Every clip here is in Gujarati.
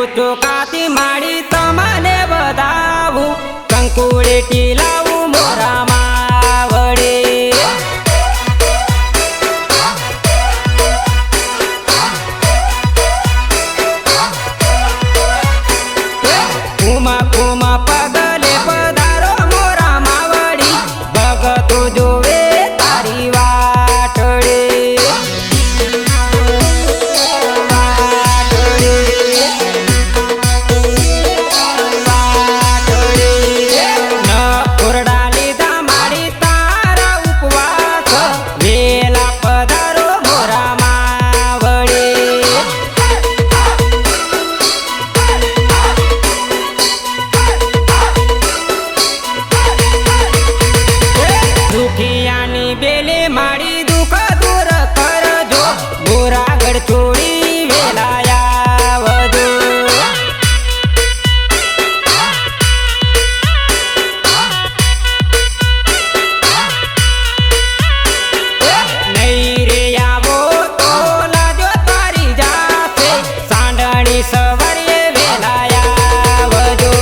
ચોકાથી માડી તમને વધાવું કંકુડેટી લાવું મોરામાં વડે કુમા કુમા પગલે પધારો મોરામાં વડી ભગતો જોવે તારી વાટડે બેલે માડી દુઃખ દૂર કરજો બોરાગઢ છોડી વેલાયા વજો નહીં રે આવો તો લાજો તારી જાતે સાંડણી સવારે વેલાયા વજો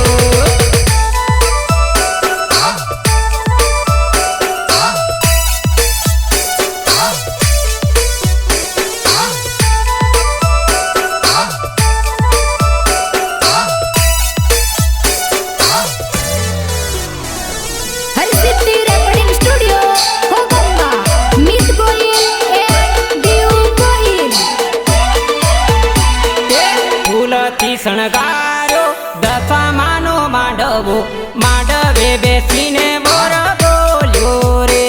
શણગારો દશામાનો માંડવો માંડવે બેસીને બોર બોલ્યો રે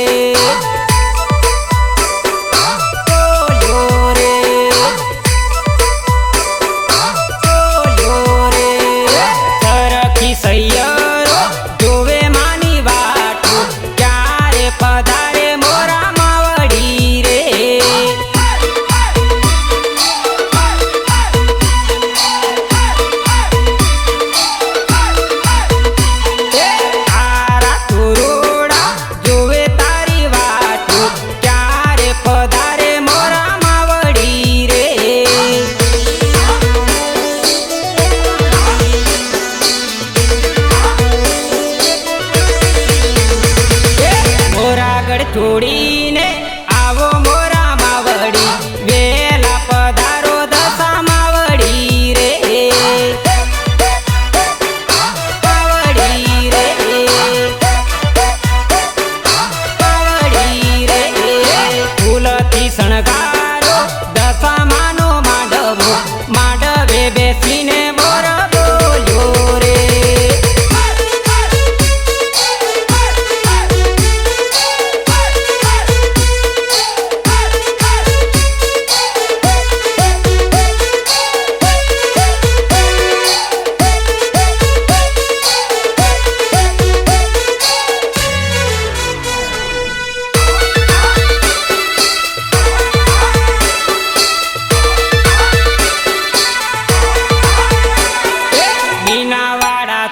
બોલ્યો રે બોલ્યો રે સરખી સૈયરો જોવે માની વાટો ક્યારે પધારે મોરા માવડી રે છોડીને આવો મોરા માવડી વેલા પધારો દશા માવડી રે માવડી રે માવડી રે ફૂલથી શણગારો દશામાનો માંડવો માંડવે બેસીને મોર બોલ્યો રે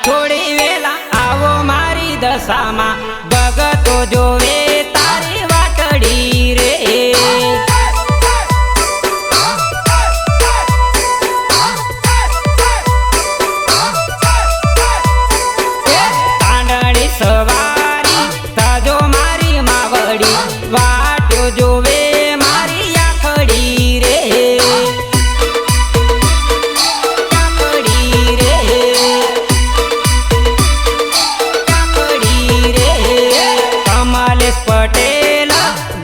થોડી વેલા આવો મારી દશામાં ભગતો જોવે તારી વાટડી રે તાંડણી સવારી તાજો મારી માવડી વાટ્યો જોવે મારી આખડી રે પટેલ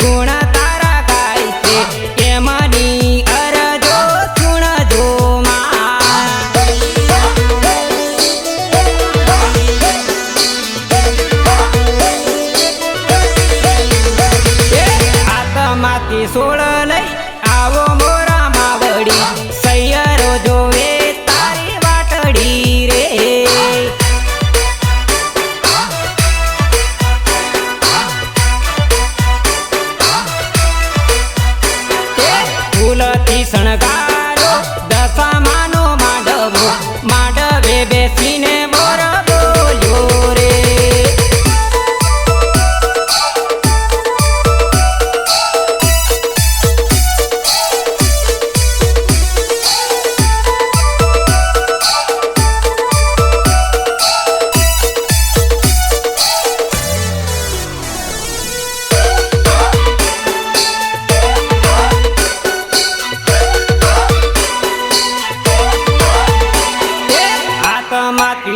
ગુણ તારા ગાય છે એમની અરજો સુણજો હાથમાંથી સોળ લઈ આવો મોરા માવડી સૈયરો જોવે તારી વાટડી રે ફૂલથી શણગારો દશામાનો માંડવો માંડવે બેસીને મોર બોલ્યો રે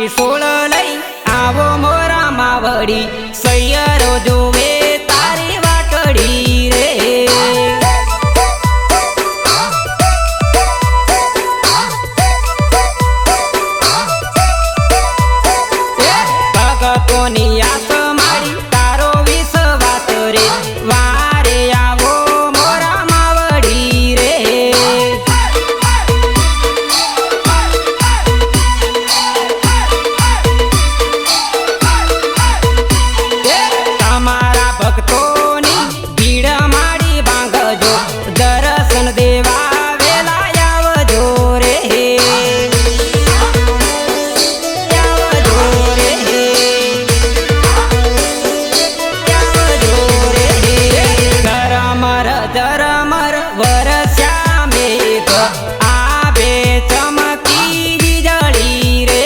માટી સોળ લઈ આવો મોરા માવડી સૈયરો જોવે તારી વાટડી રે ભગતોની આસ મારી તારો વિશ્વાસ રે વારે આવો મોરા માવડી રે તમારા ભક્તોની ભીડ માડી બાંધજો દર્શન દેવા વેલા આવજો રે આવજો રે આવજો રે ઝરમર ઝરમર વરસ્યા મેઘ આભે ચમકી વીજળી રે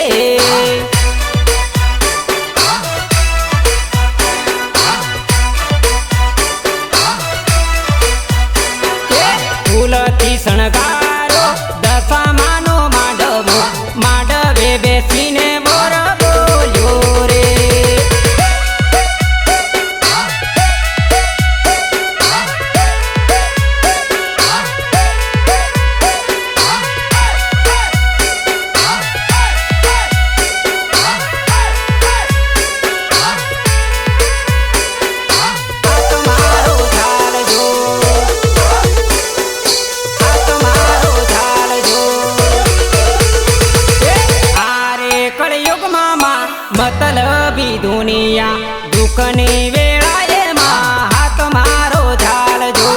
ફૂલથી શણગારો દશામાનો માંડવો માંડવે બેસીને મોર બોલ્યો રે તમારો ઝાલજો તમારો ઝાલજો આરે કળયુગમાં માં મતલબી દુનિયા દુઃખની વેળાએ માં હાથ મારો ઝાલજો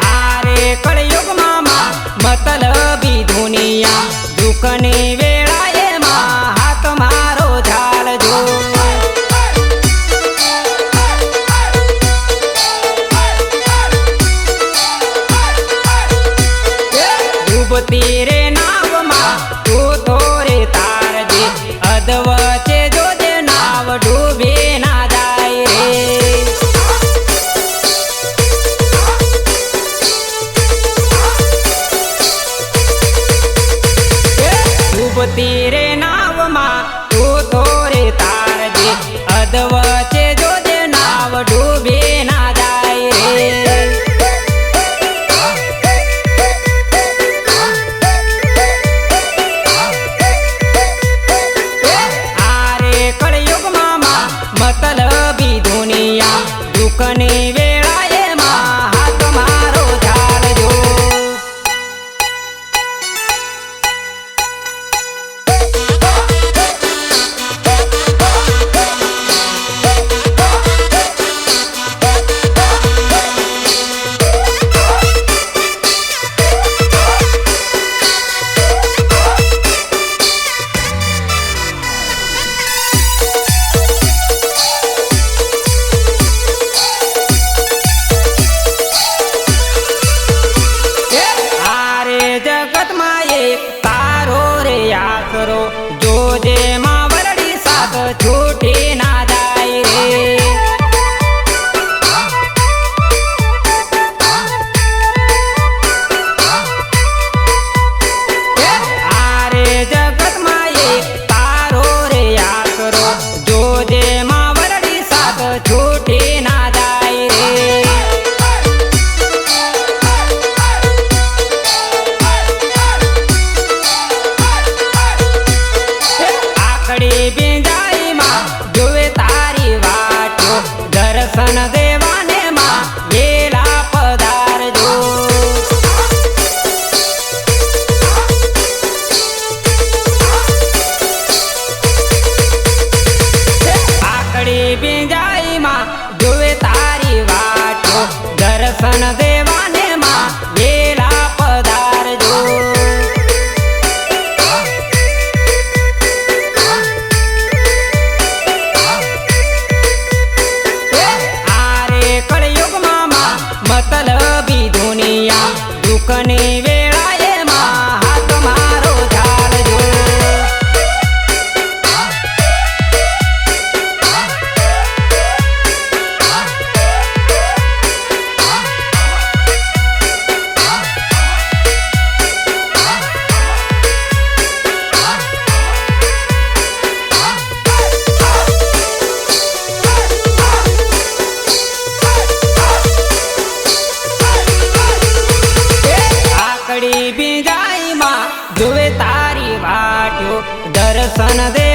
આરે કળયુગમાં માં મતલબી દુનિયા દુઃખની વેળાએ માં હાથ મારો ઝાલજો ડૂબતી રે નાવમાં તું તો રે તારજે અધવચ્ચે જોજે નાવ ડૂબે ના જાય રે ડૂબતી રે નાવમાં તું તો રે તારજે અધવચ્ચે જોજે નાવ ડૂબે ના જાય રે આરે કળયુગમાં માં મતલબી દુનિયા દુઃખની વેળાએ માં હાથ મારો ઝાલજો આરે જગતમાં એક તારો રે આશરો જોજે માં વરડી સાથ છૂટી ના જાય રે આરે જગતમાં એક તારો રે આશરો જોજે માં વરડી સાથ છૂટી ના જાય રે આખડી બિંજાઈ માં જોવે તારી વાટો દર્શન દેવાને માં વેલા પધારજો આખડી બિંજાઈ માં જોવે તારી વાટો દર્શન દેવાને માં વેલા પધારજો આરે કળયુગમાં માં મતલબી દુનિયા દુઃખની વેળાએ માં હાથ મારો ઝાલજો દર્શન દે